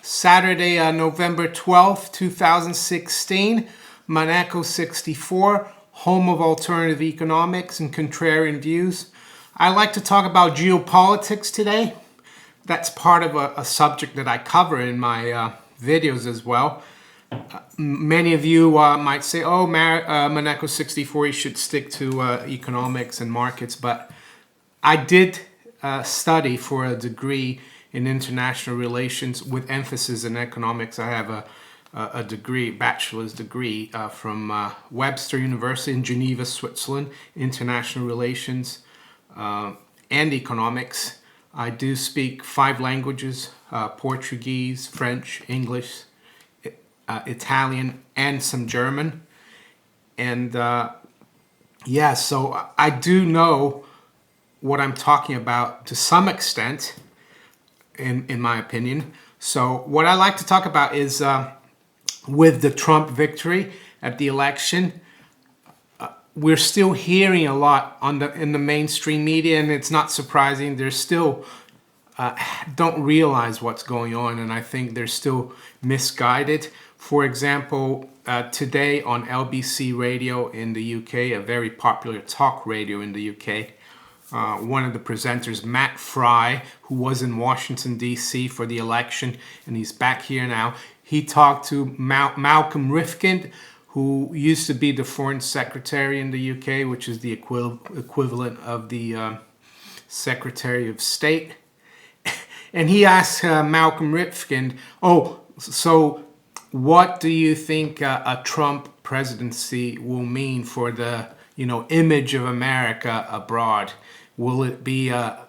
Saturday, November 12th, 2016, Monaco 64, home of alternative economics and contrarian views. I like to talk about geopolitics today. That's part of a subject that I cover in my videos as well. Many of you might say, oh, Monaco 64, you should stick to economics and markets, but I did study for a degree in international relations with emphasis in economics. I have a degree, bachelor's degree from Webster University in Geneva, Switzerland, international relations and economics. I do speak 5 languages, Portuguese, French, English, Italian, and some German. And yeah, so I do know what I'm talking about to some extent, in my opinion. So what I like to talk about is with the Trump victory at the election, we're still hearing a lot in the mainstream media, and it's not surprising. They're still don't realize what's going on, and I think they're still misguided. For example, today on LBC radio in the UK, a very popular talk radio in the UK, one of the presenters, Matt Fry, who was in Washington, D.C. for the election, and he's back here now. He talked to Malcolm Rifkind, who used to be the Foreign Secretary in the UK, which is the equivalent of the Secretary of State. And he asked Malcolm Rifkind, oh, so what do you think a Trump presidency will mean for the image of America abroad? Will it be a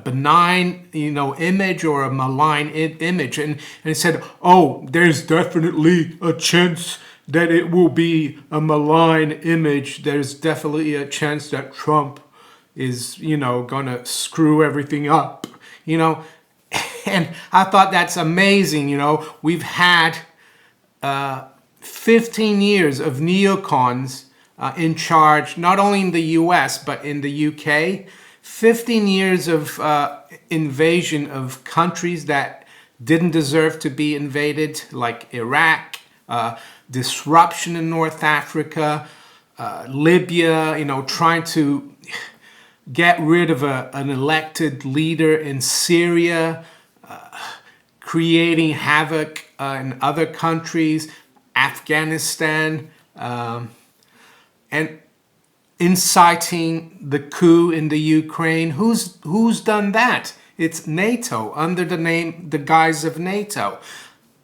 benign image or a malign image? And he said, oh, there's definitely a chance that it will be a malign image. There's definitely a chance that Trump is gonna screw everything up, and I thought that's amazing. We've had 15 years of neocons in charge, not only in the US but in the UK. 15 years of invasion of countries that didn't deserve to be invaded, like Iraq, disruption in North Africa, Libya, trying to get rid of an elected leader in Syria, creating havoc in other countries, Afghanistan, and inciting the coup in the Ukraine. Who's done that? It's NATO, under the guise of NATO.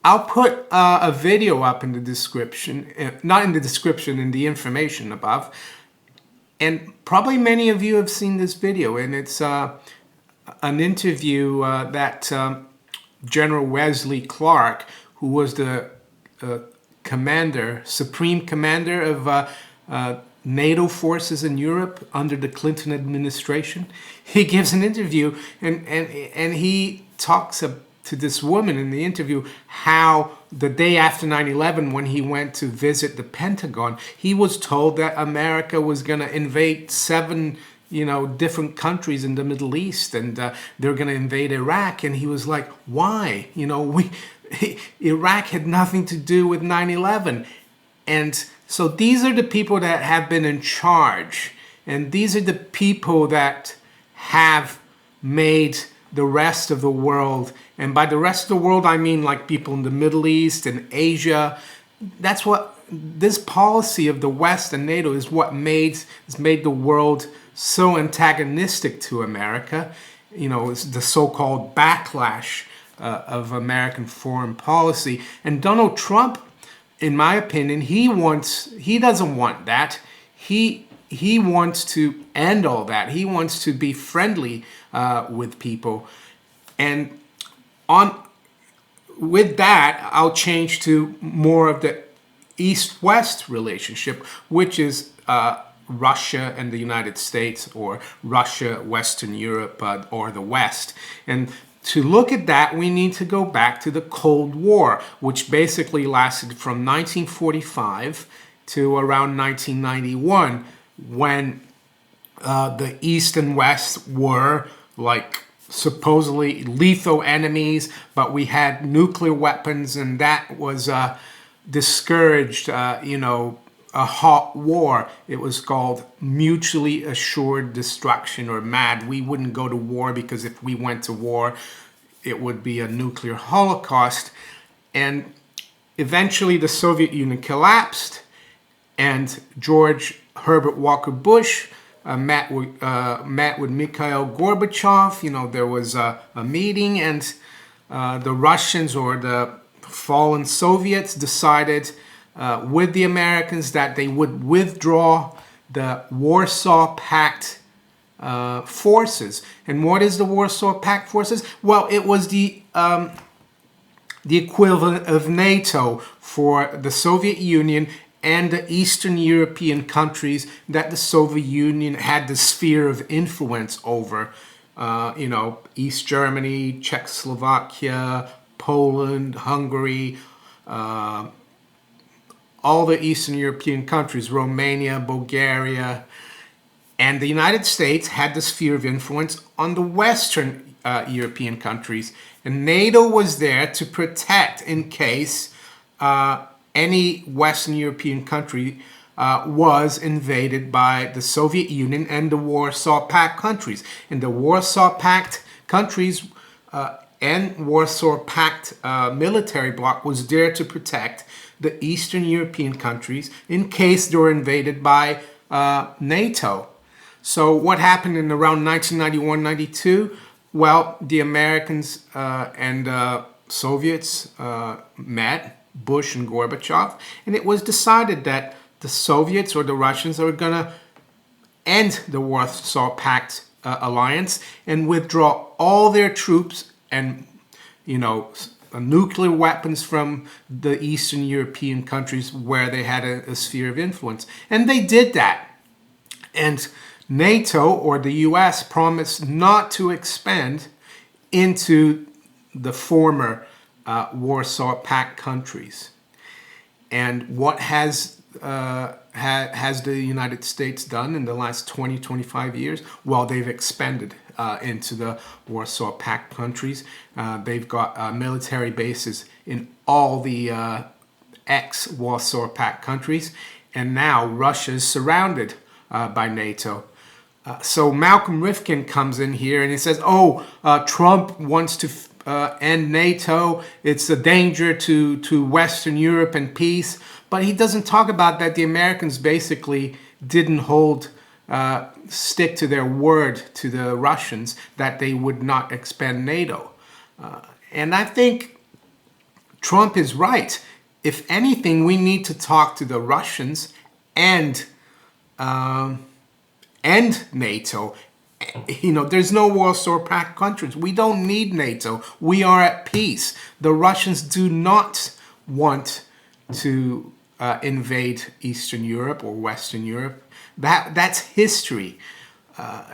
I'll put a video up in the description, not in the description, in the information above. And probably many of you have seen this video, and it's an interview that General Wesley Clark, who was the supreme commander of NATO forces in Europe under the Clinton administration. He gives an interview, and he talks to this woman in the interview how the day after 9/11, when he went to visit the Pentagon, he was told that America was going to invade 7 different countries in the Middle East, and they're going to invade Iraq. And he was like, why? Iraq had nothing to do with 9/11. And so these are the people that have been in charge, and these are the people that have made the rest of the world, and by the rest of the world I mean like people in the Middle East and Asia. That's what this policy of the West and NATO is what has made the world so antagonistic to America. It's the so-called backlash of American foreign policy. And Donald Trump, in my opinion, he doesn't want that. He wants to end all that. He wants to be friendly with people. And with that, I'll change to more of the East-West relationship, which is Russia and the United States, or Russia, Western Europe, or the West. And to look at that, we need to go back to the Cold War, which basically lasted from 1945 to around 1991, when the East and West were like supposedly lethal enemies, but we had nuclear weapons, and that was discouraged, a hot war. It was called mutually assured destruction, or MAD. We wouldn't go to war because if we went to war, it would be a nuclear holocaust. And eventually the Soviet Union collapsed, and George Herbert Walker Bush met with Mikhail Gorbachev. There was a meeting, and the Russians, or the fallen Soviets, decided with the Americans that they would withdraw the Warsaw Pact forces. And what is the Warsaw Pact forces? Well, it was the equivalent of NATO for the Soviet Union and the Eastern European countries that the Soviet Union had the sphere of influence over. East Germany, Czechoslovakia, Poland, Hungary, all the Eastern European countries, Romania, Bulgaria, and the United States had the sphere of influence on the Western European countries. And NATO was there to protect in case any Western European country was invaded by the Soviet Union and the Warsaw Pact countries. And the Warsaw Pact countries and Warsaw Pact military bloc was there to protect the Eastern European countries in case they were invaded by NATO. So what happened in around 1991-92? Well, the Americans and Soviets met, Bush and Gorbachev, and it was decided that the Soviets, or the Russians, are going to end the Warsaw Pact alliance and withdraw all their troops and, nuclear weapons from the Eastern European countries where they had a sphere of influence. And they did that. And NATO, or the US, promised not to expand into the former Warsaw Pact countries. And what has the United States done in the last 20-25 years? Well, they've expanded into the Warsaw Pact countries. They've got military bases in all the ex-Warsaw Pact countries, and now Russia is surrounded by NATO. So Malcolm Rifkin comes in here and he says, Trump wants to end NATO. It's a danger to Western Europe and peace. But he doesn't talk about that the Americans basically didn't stick to their word to the Russians that they would not expand NATO. And I think Trump is right. If anything, we need to talk to the Russians and NATO. There's no Warsaw Pact countries. We don't need NATO. We are at peace. The Russians do not want to invade Eastern Europe or Western Europe. That's history.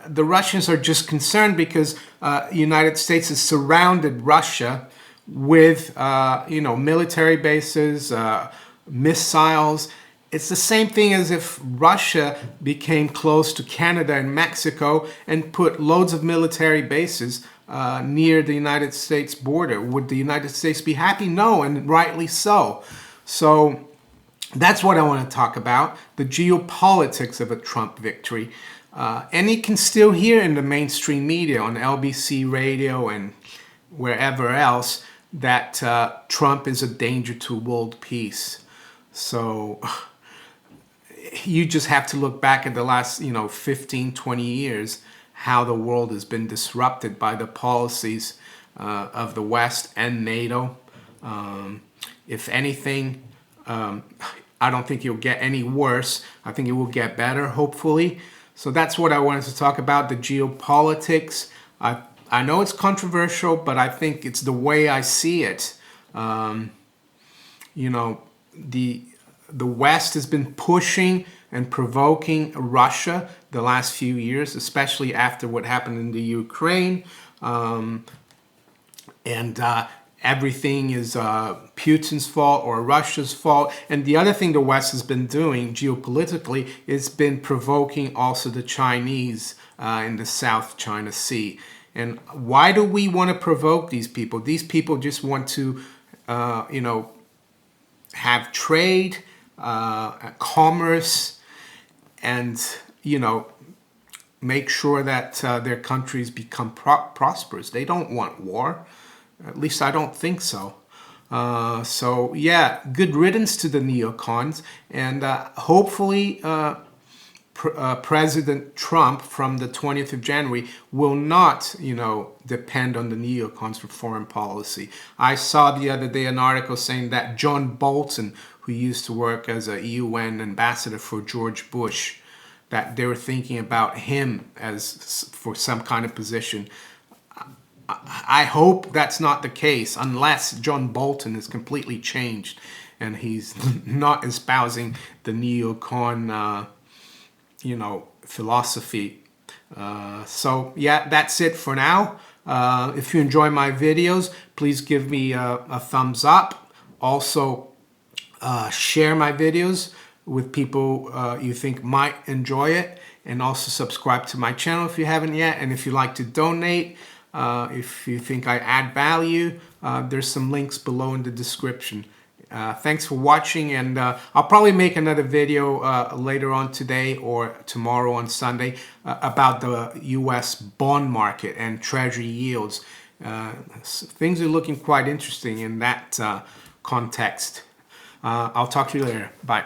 The Russians are just concerned because the United States has surrounded Russia with military bases, missiles. It's the same thing as if Russia became close to Canada and Mexico and put loads of military bases near the United States border. Would the United States be happy? No, and rightly so. So that's what I want to talk about, the geopolitics of a Trump victory. And you can still hear in the mainstream media, on LBC radio and wherever else, that Trump is a danger to world peace. So you just have to look back at the last 15, 20 years, how the world has been disrupted by the policies of the West and NATO. If anything, I don't think it'll get any worse. I think it will get better, hopefully. So that's what I wanted to talk about, the geopolitics. I know it's controversial, but I think it's the way I see it. The West has been pushing and provoking Russia the last few years, especially after what happened in the Ukraine. Everything is Putin's fault or Russia's fault. And the other thing the West has been doing geopolitically is been provoking also the Chinese in the South China Sea. And why do we want to provoke these people? These people just want to, have trade, commerce, and, make sure that their countries become prosperous. They don't want war. At least I don't think so. So yeah, good riddance to the neocons, and hopefully President Trump from the 20th of January will not, depend on the neocons for foreign policy. I saw the other day an article saying that John Bolton, who used to work as a UN ambassador for George Bush, that they were thinking about him as for some kind of position. I hope that's not the case, unless John Bolton is completely changed and he's not espousing the neocon, philosophy. So yeah, that's it for now. If you enjoy my videos, please give me a thumbs up. Also, share my videos with people you think might enjoy it, and also subscribe to my channel if you haven't yet. And if you like to donate, if you think I add value, there's some links below in the description. Thanks for watching, and I'll probably make another video later on today or tomorrow on Sunday about the US bond market and treasury yields. Things are looking quite interesting in that context. I'll talk to you later. Bye.